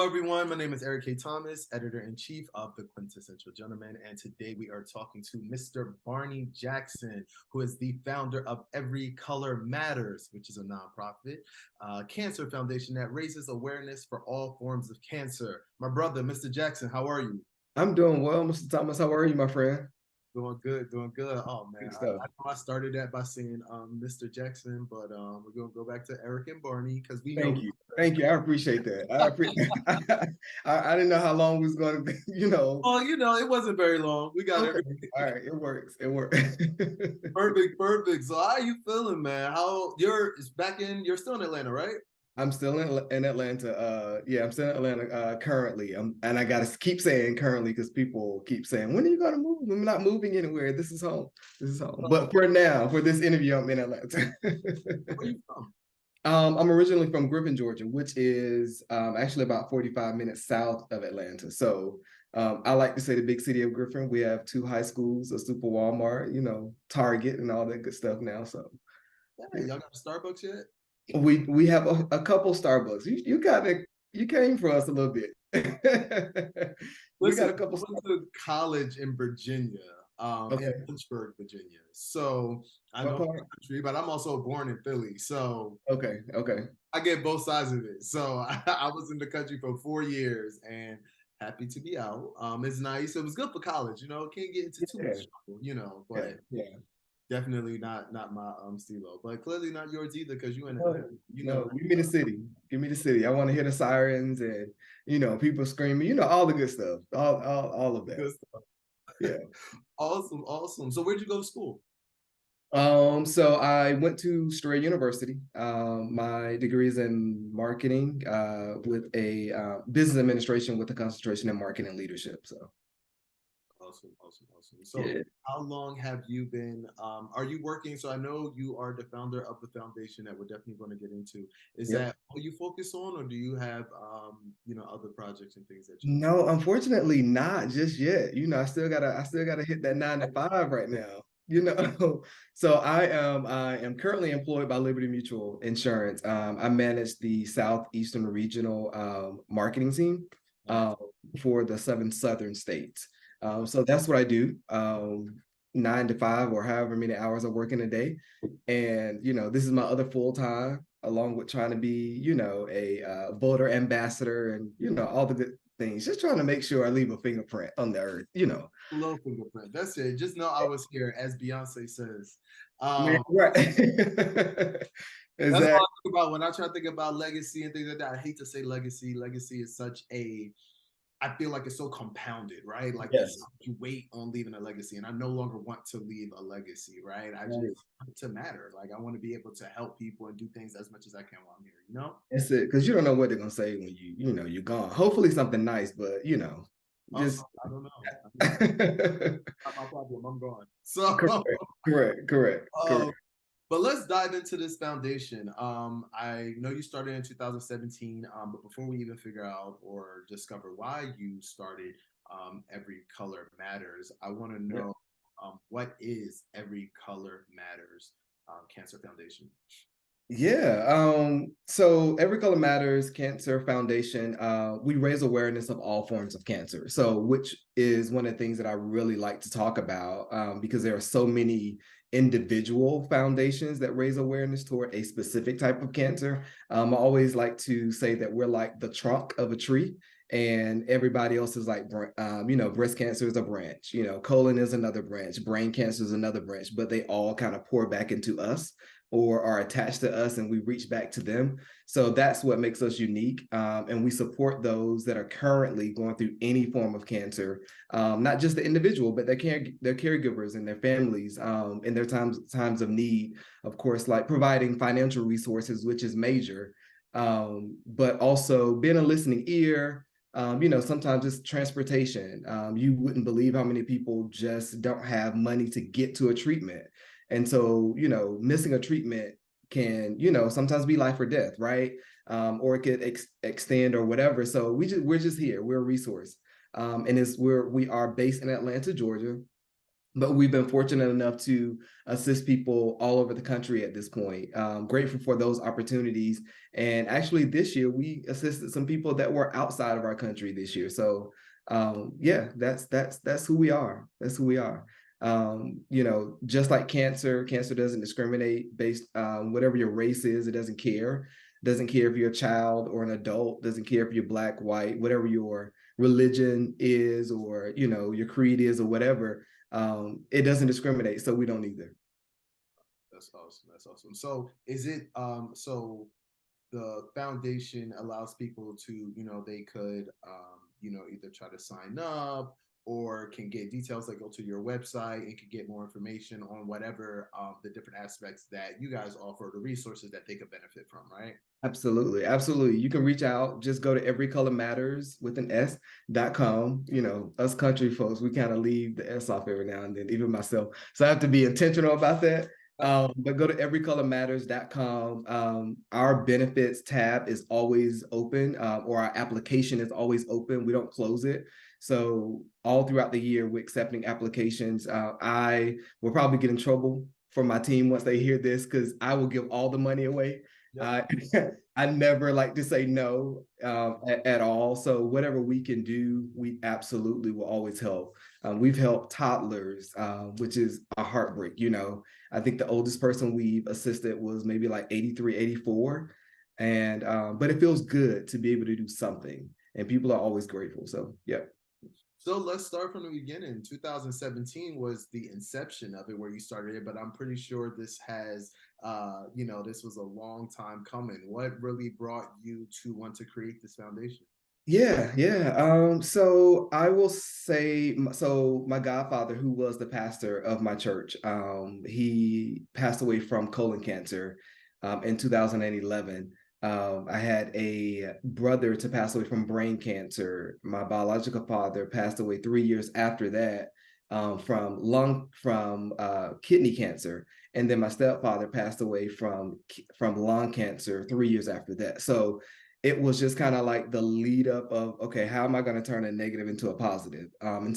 Hello, everyone. My name is Eric K. Thomas, editor-in-chief of The Quintessential Gentleman, and today we are talking to Mr. Barney Jackson, who is the founder of Every Color Matters, which is a nonprofit cancer foundation that raises awareness for all forms of cancer. My brother, Mr. Jackson, how are you? I'm doing well, Mr. Thomas. How are you, my friend? Doing good, doing good. Oh man, Good I stuff. know I started that by saying Mr. Jackson, but we're gonna go back to Eric and Barney because we know Thank each you. other. Thank you. I appreciate that. I didn't know how long we was going to be. Oh, it wasn't very long. We got Okay. everything. All right. It works. It works. Perfect, perfect. So how you feeling, man? How you're still in Atlanta, right? I'm still in Atlanta. Yeah, I'm still in Atlanta currently. And I gotta keep saying currently because people keep saying, "When are you gonna move?" I'm not moving anywhere. This is home. This is home. Oh, But for now, for this interview, I'm in Atlanta. where you from? I'm originally from Griffin, Georgia, which is actually about 45 minutes south of Atlanta. So I like to say the big city of Griffin. We have two high schools, a super Walmart, Target, and all that good stuff now. So Hey, yeah, y'all got a Starbucks yet? we have a couple Starbucks. You came for us a little bit. We got Listen, a couple. I went to college in Virginia, in Okay, Lynchburg, Virginia. So I what know part? the country, but I'm also born in Philly. So Okay, okay. I get both sides of it. So I was in the country for 4 years and happy to be out. It's nice. It was good for college, can't get into too Yeah, much trouble, yeah, but yeah. definitely not my stilo, but clearly not yours either because you in Atlanta. No, You know no, that. give me the city. Give me the city. I want to hear the sirens and people screaming, all the good stuff. All of that. Good stuff. Yeah. Awesome, awesome. So where'd you go to school? So I went to Strayer University. My degree is in marketing, with a business administration with a concentration in marketing and leadership. So Awesome, awesome, awesome. So yeah. how long have you been, are you working? So I know you are the founder of the foundation that we're definitely going to get into. Is Yep. that all you focus on, or do you have, other projects and things that you do? No, unfortunately not just yet. I still gotta hit that 9 to 5 right now. So I am currently employed by Liberty Mutual Insurance. I manage the Southeastern Regional marketing team Nice. um, for the 7 southern states. So that's what I do. 9 to 5 or however many hours I work in a day. And this is my other full time, along with trying to be, a voter ambassador and all the good things. Just trying to make sure I leave a fingerprint on the earth. Low fingerprint. That's it. Just know I was here, as Beyonce says. Man, Um, right. that's all Exactly. I think about when I try to think about legacy and things like that. I hate to say legacy. Legacy is such a I feel like it's so compounded, right? Like there's so Yes. much weight on leaving a legacy, and I no longer want to leave a legacy, right? I just Right. want it to matter. Like I want to be able to help people and do things as much as I can while I'm here. That's it. Because you don't know what they're gonna say when you're gone. Hopefully something nice, but Also, just I don't know. I mean, correct, not my problem. I'm gone. So, correct. but let's dive into this foundation. I know you started in 2017, but before we even figure out or discover why you started Every Color Matters, I want to Yeah. know what is Every Color Matters Cancer Foundation? Yeah. So Every Color Matters Cancer Foundation, we raise awareness of all forms of cancer. So, which is one of the things that I really like to talk about, because there are so many individual foundations that raise awareness toward a specific type of cancer. I always like to say that we're like the trunk of a tree. And everybody else is like, breast cancer is a branch, colon is another branch, brain cancer is another branch, but they all kind of pour back into us or are attached to us and we reach back to them. So that's what makes us unique. And we support those that are currently going through any form of cancer, not just the individual, but their caregivers and their families in their times of need. Of course, like providing financial resources, which is major, but also being a listening ear. Sometimes it's transportation. You wouldn't believe how many people just don't have money to get to a treatment. And so, missing a treatment can, sometimes be life or death, right? Or it could extend or whatever. So we're just here. We're a resource. And we are based in Atlanta, Georgia. But we've been fortunate enough to assist people all over the country at this point. Grateful for those opportunities. And actually, this year we assisted some people that were outside of our country this year. So yeah, that's who we are. That's who we are. You know, just like cancer doesn't discriminate based on whatever your race is. It doesn't care. Doesn't care if you're a child or an adult. Doesn't care if you're black, white, whatever your religion is, or you know your creed is, or whatever. It doesn't discriminate, so we don't either. That's awesome. That's awesome. So is it so the foundation allows people to, they could either try to sign up or can get details, like go to your website and can get more information on whatever the different aspects that you guys offer, the resources that they could benefit from, right? Absolutely, absolutely. You can reach out. Just go to everycolormatters with an S.com. You know, us country folks, we kind of leave the S off every now and then, even myself. So I have to be intentional about that. But go to everycolormatters.com. Our benefits tab is always open, or our application is always open. We don't close it. So all throughout the year, we're accepting applications. I will probably get in trouble for my team once they hear this, because I will give all the money away. Yep. I never like to say no at all. So whatever we can do, we absolutely will always help. We've helped toddlers, which is a heartbreak. You know, I think the oldest person we've assisted was maybe like 83, 84. And but it feels good to be able to do something, and people are always grateful. So yeah. So let's start from the beginning. 2017 was the inception of it, where you started it, but I'm pretty sure this has, this was a long time coming. What really brought you to want to create this foundation? Yeah, yeah. So I will say, so my godfather, who was the pastor of my church, he passed away from colon cancer in 2011. I had a brother to pass away from brain cancer. My biological father passed away 3 years after that, from kidney cancer, and then my stepfather passed away from lung cancer 3 years after that. So it was just kind of like the lead up of, okay, how am I going to turn a negative into a positive? And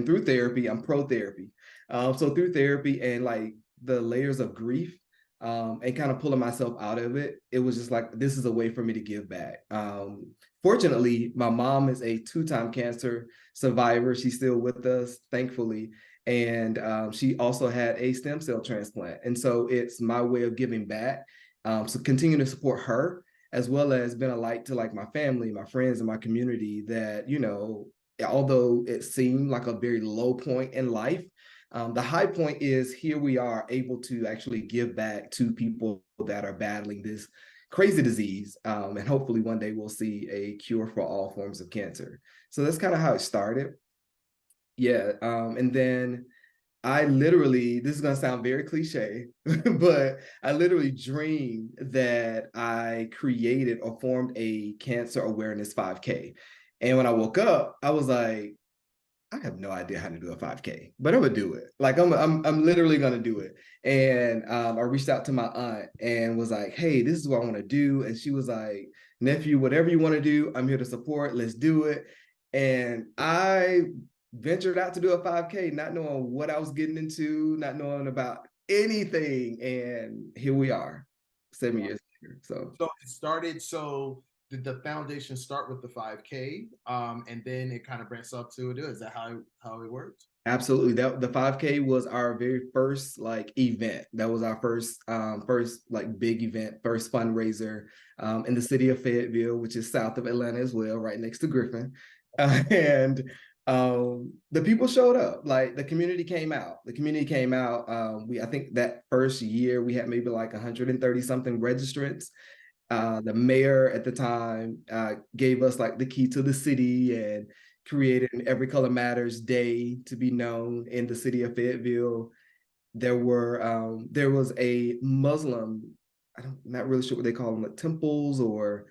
through therapy, I'm pro therapy. So through therapy and like the layers of grief, and kind of pulling myself out of it, it was just like, this is a way for me to give back. Fortunately, my mom is a 2-time cancer survivor. She's still with us, thankfully. And she also had a stem cell transplant. And so it's my way of giving back. So continue to support her, as well as been a light to like my family, my friends, and my community, that, you know, although it seemed like a very low point in life, the high point is here we are able to actually give back to people that are battling this crazy disease. And hopefully one day we'll see a cure for all forms of cancer. So that's kind of how it started. Yeah. And then I literally, this is going to sound very cliche, but I literally dreamed that I created or formed a cancer awareness 5K. And when I woke up, I was like, I have no idea how to do a 5K, but I'm gonna do it. Like I'm literally gonna do it. And I reached out to my aunt and was like, "Hey, this is what I want to do." And she was like, "Nephew, whatever you want to do, I'm here to support. Let's do it." And I ventured out to do a 5K, not knowing what I was getting into, not knowing about anything, and here we are, 7 years later. So So it started. So did the foundation start with the 5K, and then it kind of branched up to it? Is that how it worked? absolutely. That the 5K was our very first like event. That was our first like big event, first fundraiser in the city of Fayetteville, which is south of Atlanta as well, right next to Griffin. And the people showed up. Like the community came out. The community came out. I think that first year we had maybe like 130 something registrants. The mayor at the time gave us like the key to the city and created an Every Color Matters Day to be known in the city of Fayetteville. There was a Muslim, I'm not really sure what they call them, like temples or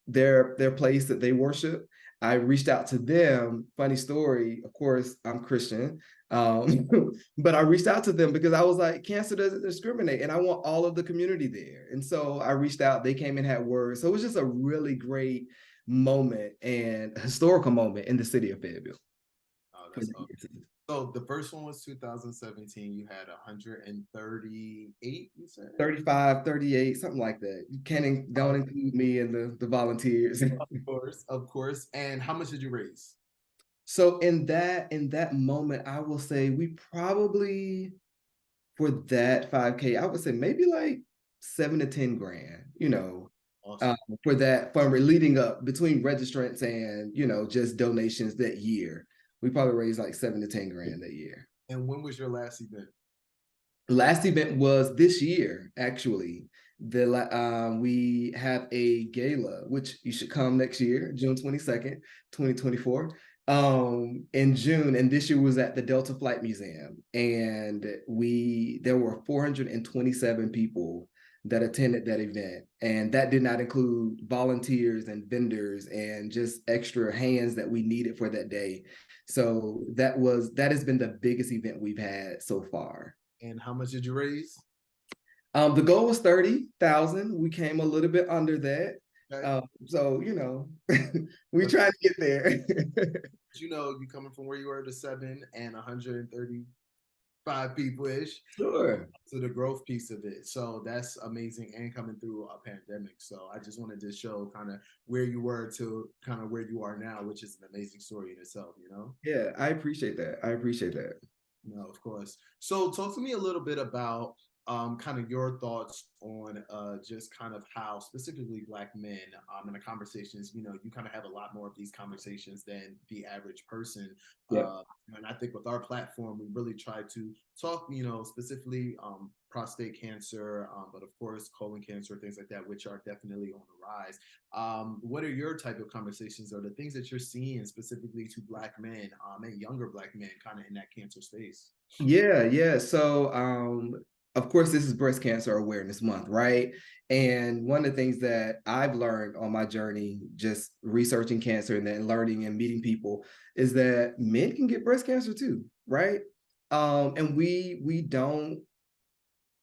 their place that they worship. I reached out to them. Funny story, of course, I'm Christian. Um, but I reached out to them because I was like, cancer doesn't discriminate, and I want all of the community there. And so I reached out, they came and had words. So it was just a really great moment and historical moment in the city of Fayetteville. Oh, course. So the first one was 2017. You had 138, you said? 35, 38, something like that. You can't don't include me and the volunteers. Of course, of course. And how much did you raise? So in that moment, I will say we probably for that 5K, I would say maybe like 7 to 10 grand, Awesome. for that fund leading up between registrants and just donations that year. We probably raised like 7 to 10 grand that year. And when was your last event? Last event was this year, actually. We have a gala, which you should come next year, June 22nd, 2024. In June, and this year was at the Delta Flight Museum, and there were 427 people that attended that event, and that did not include volunteers and vendors and just extra hands that we needed for that day. So that has been the biggest event we've had so far. And how much did you raise? The goal was 30,000. We came a little bit under that. Okay. So we tried to get there. You coming from where you were to 7 and 135 people-ish. Sure. To the growth piece of it. So that's amazing, and coming through a pandemic. So I just wanted to show kind of where you were to kind of where you are now, which is an amazing story in itself, Yeah, I appreciate that. No, of course. So talk to me a little bit about kind of your thoughts on just kind of how specifically Black men in the conversations, you kind of have a lot more of these conversations than the average person. Yeah. And I think with our platform, we really try to talk, specifically prostate cancer, but of course, colon cancer, things like that, which are definitely on the rise. What are your type of conversations or the things that you're seeing specifically to Black men and younger Black men kind of in that cancer space? Yeah. So, of course, this is Breast Cancer Awareness Month, right? And one of the things that I've learned on my journey, just researching cancer and then learning and meeting people, is that men can get breast cancer too, right? And we don't.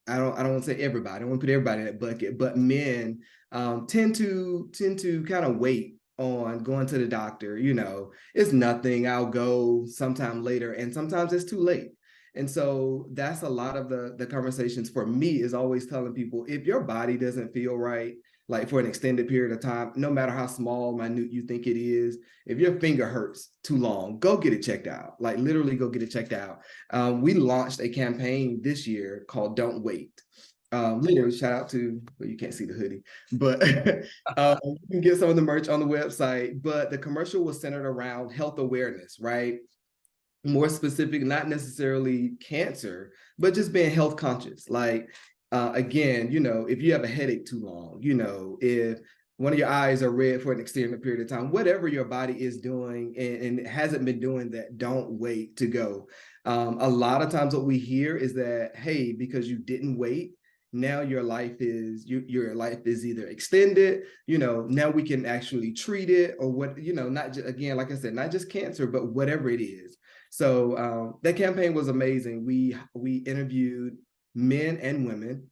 I don't want to say everybody. I don't want to put everybody in that bucket, but men tend to kind of wait on going to the doctor. It's nothing. I'll go sometime later, and sometimes it's too late. And so that's a lot of the conversations for me, is always telling people, if your body doesn't feel right, like for an extended period of time, no matter how small, minute you think it is, if your finger hurts too long, go get it checked out. Like literally go get it checked out. We launched a campaign this year called Don't Wait. Literally, shout out to, well, you can't see the hoodie, but you can get some of the merch on the website. But the commercial was centered around health awareness, right? More specific, not necessarily cancer, but just being health conscious. Like, again, if you have a headache too long, if one of your eyes are red for an extended period of time, whatever your body is doing and it hasn't been doing that, don't wait to go. A lot of times what we hear is that, hey, because you didn't wait, now your life is either extended, now we can actually treat it, or what, not just, again, like I said, not just cancer, but whatever it is. So that campaign was amazing. We interviewed men and women,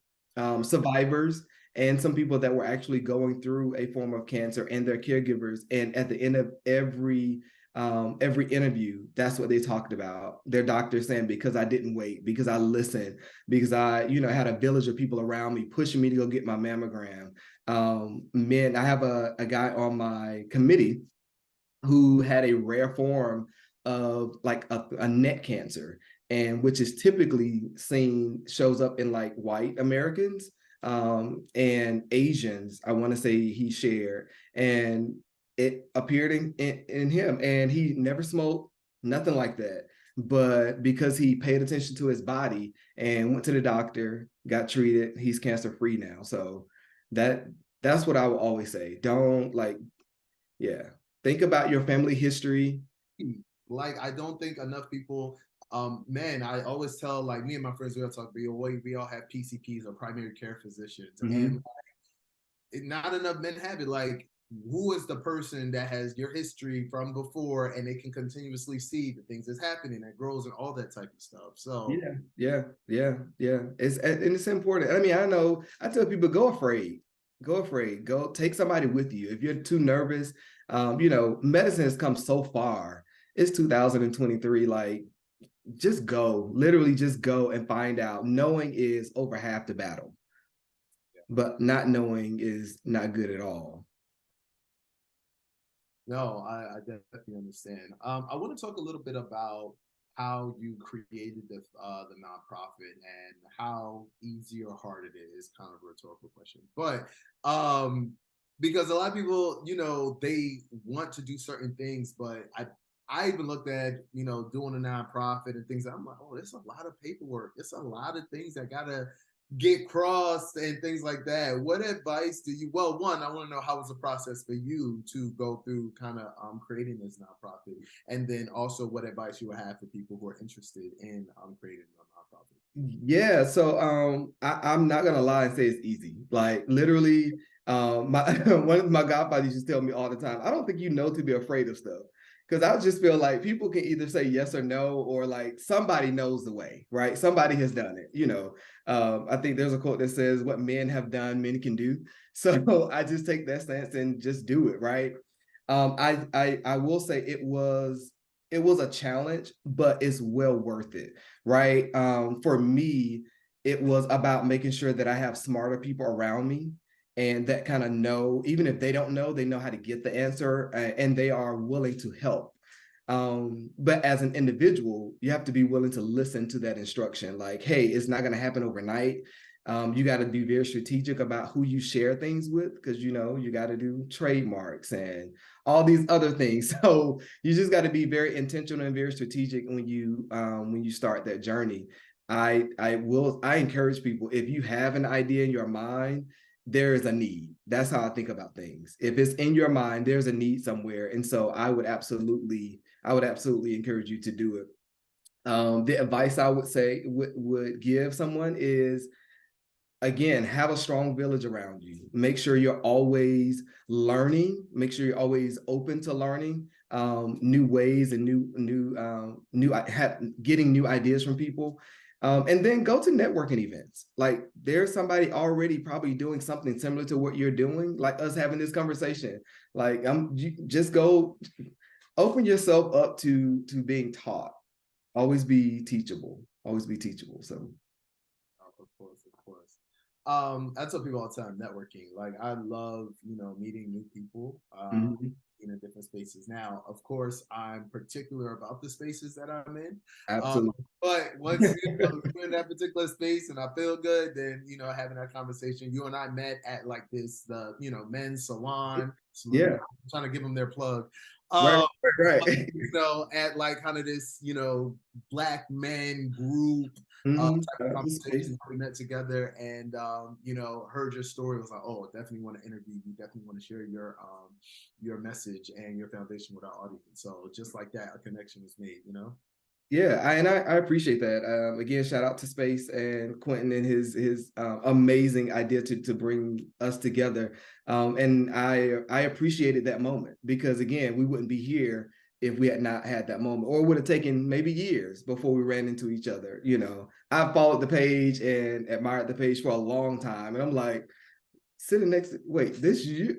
survivors, and some people that were actually going through a form of cancer and their caregivers. And at the end of every interview, that's what they talked about. Their doctor saying, because I didn't wait, because I listened, because I, had a village of people around me pushing me to go get my mammogram. Men, I have a guy on my committee who had a rare form of like a neck cancer, and which is typically shows up in like white Americans and Asians. I want to say he shared, and it appeared in him, and he never smoked, nothing like that. But because he paid attention to his body and went to the doctor, got treated, he's cancer free now. So that's what I will always say. Don't think about your family history. Like, I don't think enough people, I always tell, like, me and my friends, we all talk, we all have PCPs or primary care physicians. Mm-hmm. And like, not enough men have it. Like, who is the person that has your history from before, and they can continuously see the things that's happening, that grows, and all that type of stuff. So yeah. It's important. I mean, I tell people, go afraid, go take somebody with you. If you're too nervous, medicine has come so far It's 2023. Like, just go, literally just go and find out. Knowing is over half the battle, but not knowing is not good at all. No, I definitely understand. I want to talk a little bit about how you created the nonprofit and how easy or hard it is. Kind of a rhetorical question, but because a lot of people, they want to do certain things, but I even looked at doing a nonprofit and things. I'm like, oh, it's a lot of paperwork. It's a lot of things that gotta get crossed and things like that. What advice do you? Well, one, I want to know how was the process for you to go through kind of creating this nonprofit, and then also what advice you would have for people who are interested in creating a nonprofit. Yeah, so I'm not gonna lie and say it's easy. Like, literally, my one of my godfathers used to tell me all the time, I don't think you know to be afraid of stuff. Because I just feel like people can either say yes or no, or like somebody knows the way, right? Somebody has done it. I think there's a quote that says, "What men have done, men can do." So I just take that stance and just do it, right? I will say it was a challenge, but it's well worth it, right? For me, it was about making sure that I have smarter people around me and that kind of know, even if they don't know, they know how to get the answer, and they are willing to help. But as an individual, you have to be willing to listen to that instruction. Like, hey, it's not going to happen overnight. You got to be very strategic about who you share things with, because you got to do trademarks and all these other things. So you just got to be very intentional and very strategic when you start that journey. I encourage people, if you have an idea in your mind, there is a need. That's how I think about things. If it's in your mind, there's a need somewhere. And so I would absolutely encourage you to do it. The advice I would say would give someone is, again, have a strong village around you. Make sure you're always learning. Make sure you're always open to learning new ways and getting new ideas from people. And then go to networking events. Like, there's somebody already probably doing something similar to what you're doing, like us having this conversation. Like, just go open yourself up to being taught. Always be teachable. Always be teachable. So. Of course, of course. I tell people all the time, networking. Like, I love, meeting new people, Mhm. in different spaces. Now, of course, I'm particular about the spaces that I'm in. Um, Absolutely. but once you're in that particular space and I feel good, then having that conversation. You and I met at like the men's salon. Yeah. I'm trying to give them their plug. Right. Um, Right. but, Right. at like kind of this, black men group Mhm. type of Out of conversation. space. We met together and heard your story. Was like, oh, definitely want to interview you. Definitely want to share your message and your foundation with our audience. So just like that, a connection was made. Yeah, I appreciate that. Again, shout out to Space and Quentin and his amazing idea to bring us together. And I appreciated that moment, because again, we wouldn't be here if we had not had that moment, or it would have taken maybe years before we ran into each other. I followed the page and admired the page for a long time, and I'm like, sitting next to, wait, this you?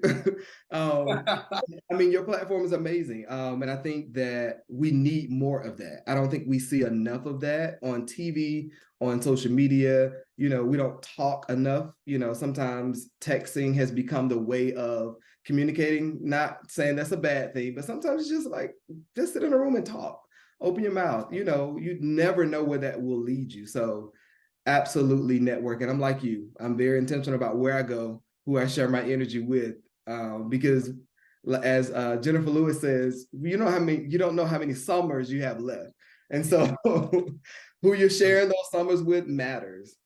um, I mean, your platform is amazing. And I think that we need more of that. I don't think we see enough of that on TV, on social media. We don't talk enough. Sometimes texting has become the way of communicating. Not saying that's a bad thing, but sometimes it's just like, just sit in a room and talk. Open your mouth. You never know where that will lead you. So absolutely network. And I'm like you. I'm very intentional about where I go, who I share my energy with, because as Jennifer Lewis says, you don't know how many summers you have left, and so who you're sharing those summers with matters.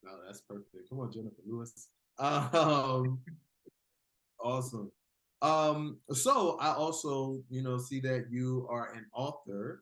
No, that's perfect. Come on, Jennifer Lewis. Um, Awesome. So I also, see that you are an author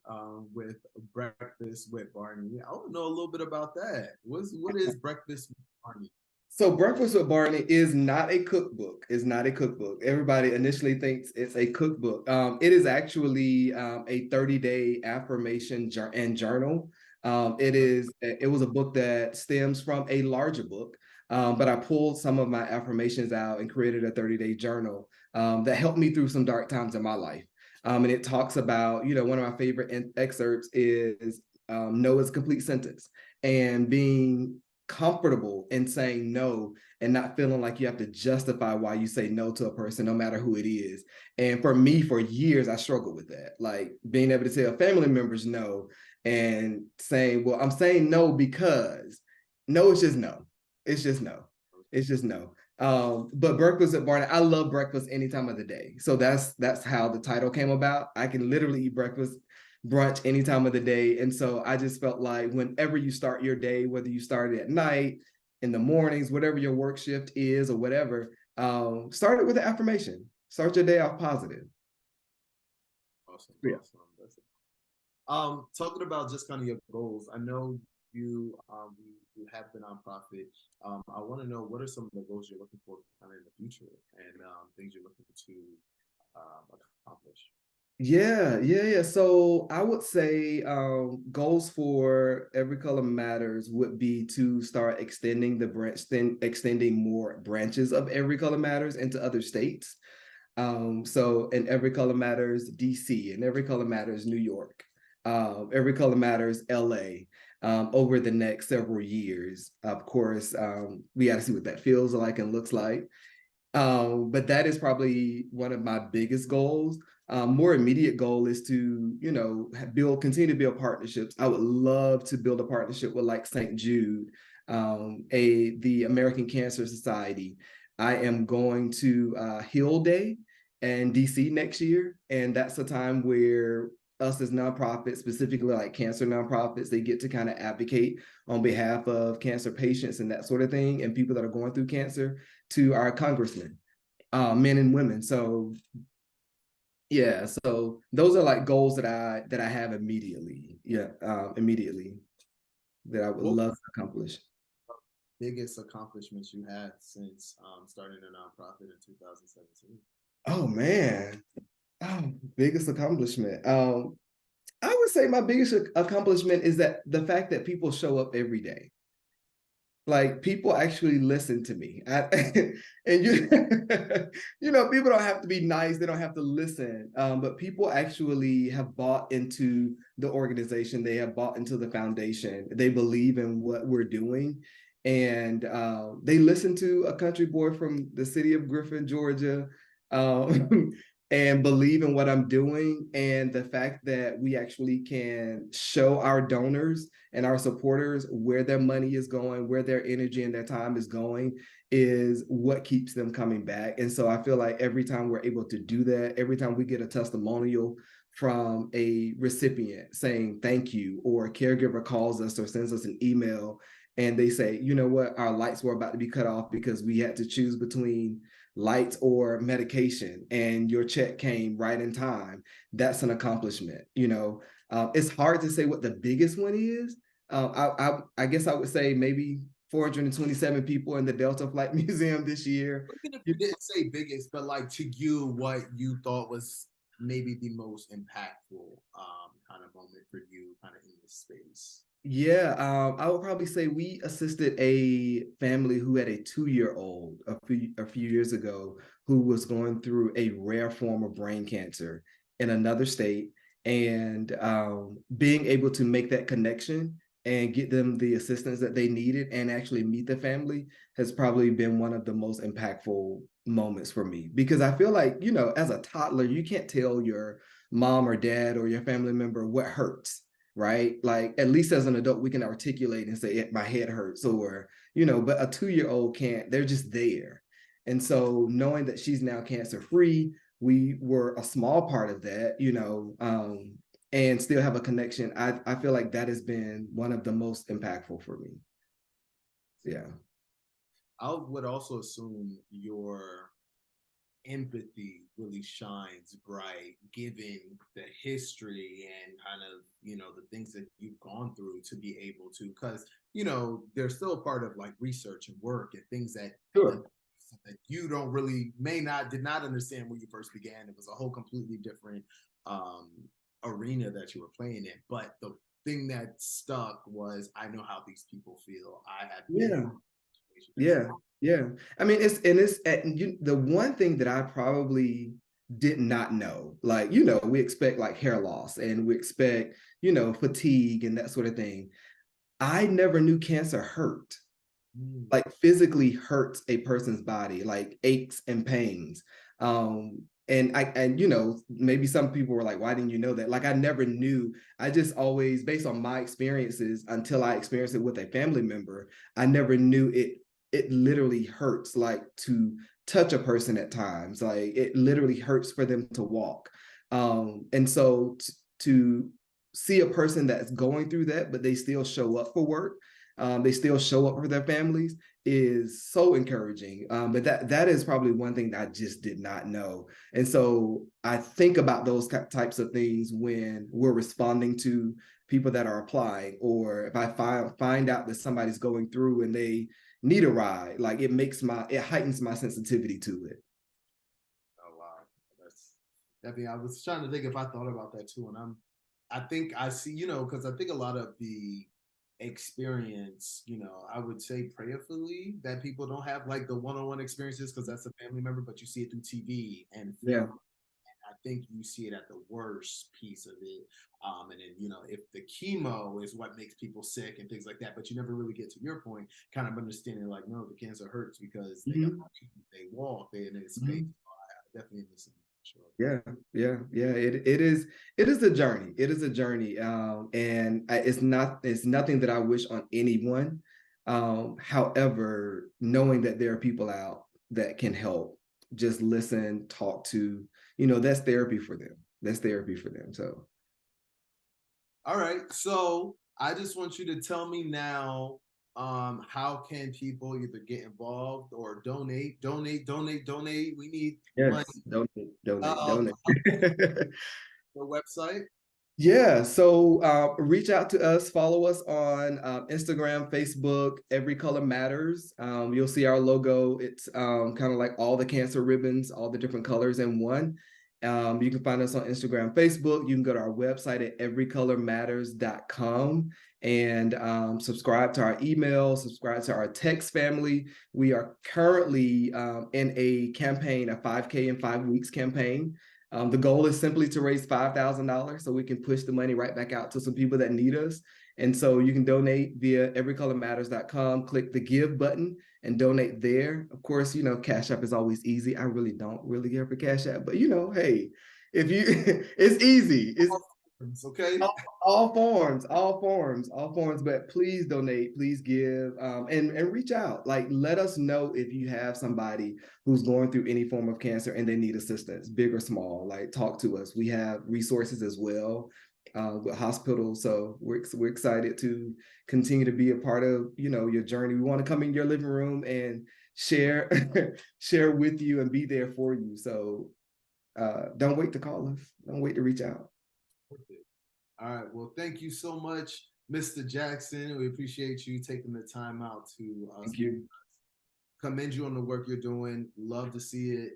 with Breakfast with Barney. I want to know a little bit about that. What is Breakfast with Barney? So Breakfast with Barney is not a cookbook. It's not a cookbook. Everybody initially thinks it's a cookbook. It is actually a 30-day affirmation and journal. It was a book that stems from a larger book, but I pulled some of my affirmations out and created a 30-day journal that helped me through some dark times in my life. And it talks about, one of my favorite excerpts is no is a complete sentence, and being comfortable in saying no and not feeling like you have to justify why you say no to a person, no matter who it is. And for me, for years, I struggled with that, like being able to tell family members no and saying, well, I'm saying no because no, it's just no. It's just no. It's just no. But breakfast at Barney, I love breakfast any time of the day. So that's how the title came about. I can literally eat breakfast, brunch any time of the day. And so I just felt like whenever you start your day, whether you start it at night, in the mornings, whatever your work shift is or whatever, start it with an affirmation. Start your day off positive. Awesome. Yeah. Awesome. Talking about just kind of your goals, I know you have the nonprofit. I want to know, what are some of the goals you're looking for kind of in the future, and things you're looking to accomplish? Yeah. So I would say goals for Every Color Matters would be to start extending extending more branches of Every Color Matters into other states. So in Every Color Matters DC, and Every Color Matters New York, Every Color Matters LA, over the next several years. Of course, we got to see what that feels like and looks like. But that is probably one of my biggest goals. More immediate goal is to, continue to build partnerships. I would love to build a partnership with like St. Jude, the American Cancer Society. I am going to Hill Day in DC next year, and that's a time where us as nonprofits, specifically like cancer nonprofits, they get to kind of advocate on behalf of cancer patients and that sort of thing, and people that are going through cancer, to our congressmen, men and women. So yeah, so those are like goals that I have immediately. Yeah, immediately, that I would love to accomplish. Biggest accomplishments you had since starting a nonprofit in 2017? Oh man, biggest accomplishment. I would say my biggest accomplishment is that the fact that people show up every day. Like, people actually listen to me. And people don't have to be nice, they don't have to listen, but people actually have bought into the organization, they have bought into the foundation, they believe in what we're doing, and they listen to a country boy from the city of Griffin, Georgia, and believe in what I'm doing. And the fact that we actually can show our donors and our supporters where their money is going, where their energy and their time is going, is what keeps them coming back. And so I feel like every time we're able to do that, every time we get a testimonial from a recipient saying thank you, or a caregiver calls us or sends us an email and they say, you know what, our lights were about to be cut off because we had to choose between lights or medication, and your check came right in time, that's an accomplishment. It's hard to say what the biggest one is. I guess I would say maybe 427 people in the Delta Flight Museum this year. Even if you didn't say biggest, but like, to you, what you thought was maybe the most impactful kind of moment for you kind of in this space? Yeah, I would probably say we assisted a family who had a 2-year-old a few years ago, who was going through a rare form of brain cancer in another state, and being able to make that connection and get them the assistance that they needed and actually meet the family has probably been one of the most impactful moments for me, because I feel like, as a toddler, you can't tell your mom or dad or your family member what hurts, right? Like, at least as an adult, we can articulate and say, my head hurts, or, but a 2-year-old can't, they're just there. And so knowing that she's now cancer free, we were a small part of that, and still have a connection. I feel like that has been one of the most impactful for me. Yeah. I would also assume your empathy really shines bright, given the history and kind of the things that you've gone through, to be able to, because they're still a part of like research and work and things that Sure. that you did not understand when you first began. It was a whole completely different arena that you were playing in, but the thing that stuck was, I know how these people feel. I have yeah. I mean, the one thing that I probably did not know. Like, we expect like hair loss and we expect, fatigue and that sort of thing. I never knew cancer hurt, Mm. like physically hurts a person's body, like aches and pains. And maybe some people were like, why didn't you know that? Like, I never knew. I just always, based on my experiences, until I experienced it with a family member, I never knew it literally hurts, like to touch a person at times. Like, it literally hurts for them to walk. And so to see a person that's going through that, but they still show up for work, they still show up for their families, is so encouraging. But that is probably one thing that I just did not know. And so I think about those types of things when we're responding to people that are applying, or if I find out that somebody's going through and they need a ride, like it heightens my sensitivity to it. Oh wow, that's definitely. I was trying to think if I thought about that too, and I think I see, because I think a lot of the experience, I would say prayerfully that people don't have like the one-on-one experiences because that's a family member, but you see it through TV and Yeah. film. I think you see it at the worst piece of it. And then, if the chemo is what makes people sick and things like that, but you never really get to your point, kind of understanding like, no, the cancer hurts because they got, Mm-hmm. they walk, they in this space. Mm-hmm. I definitely listen. Sure. Yeah, yeah. It is a journey. It is a journey, and it's nothing that I wish on anyone. However, knowing that there are people out that can help, just listen, talk to, that's therapy for them. That's therapy for them. So All right. So I just want you to tell me now, how can people either get involved or donate, donate, donate, donate. We need money. yes, donate, donate, Um, donate. the website. Yeah, so reach out to us, follow us on Instagram, Facebook, Every Color Matters. You'll see our logo. It's kind of like all the cancer ribbons, all the different colors in one. You can find us on Instagram, Facebook. You can go to our website at everycolormatters.com and subscribe to our email, subscribe to our text family. We are currently in a campaign, a 5K in 5 weeks campaign. The goal is simply to raise $5,000 so we can push the money right back out to some people that need us. And so you can donate via everycolormatters.com, click the give button and donate there. Of course, Cash App is always easy. I really don't really care for Cash App, but hey, if you, it's easy. It's okay. All forms, but please donate, please give, and reach out. Like, let us know if you have somebody who's going through any form of cancer and they need assistance, big or small. Like, talk to us. We have resources as well with hospitals, so we're excited to continue to be a part of your journey. We want to come in your living room and share share with you and be there for you. So don't wait to call us. Don't wait to reach out. Perfect. All right. Well, thank you so much, Mr. Jackson. We appreciate you taking the time out to Thank you. commend you on the work you're doing. Love to see it.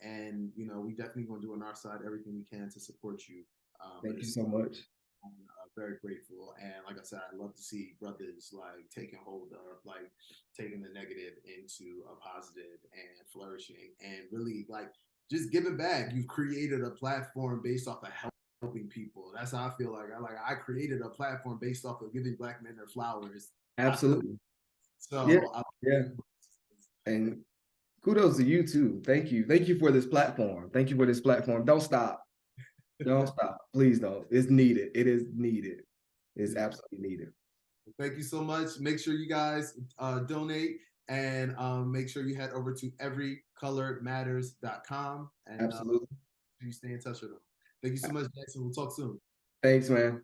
And we definitely gonna do on our side everything we can to support you. Thank you so much. I'm very grateful. And like I said, I love to see brothers like taking hold of like taking the negative into a positive and flourishing and really like just giving back. You've created a platform based off of helping people. That's how I feel like. I created a platform based off of giving black men their flowers. Absolutely. Yeah. So Yeah. And kudos to you too. Thank you. Thank you for this platform. Thank you for this platform. Don't stop. Don't stop. Please don't. It's needed. It is needed. It's absolutely needed. thank you so much. Make sure you guys donate and make sure you head over to everycolormatters.com and Absolutely. you stay in touch with them. Thank you so much, Jackson. We'll talk soon. Thanks, man.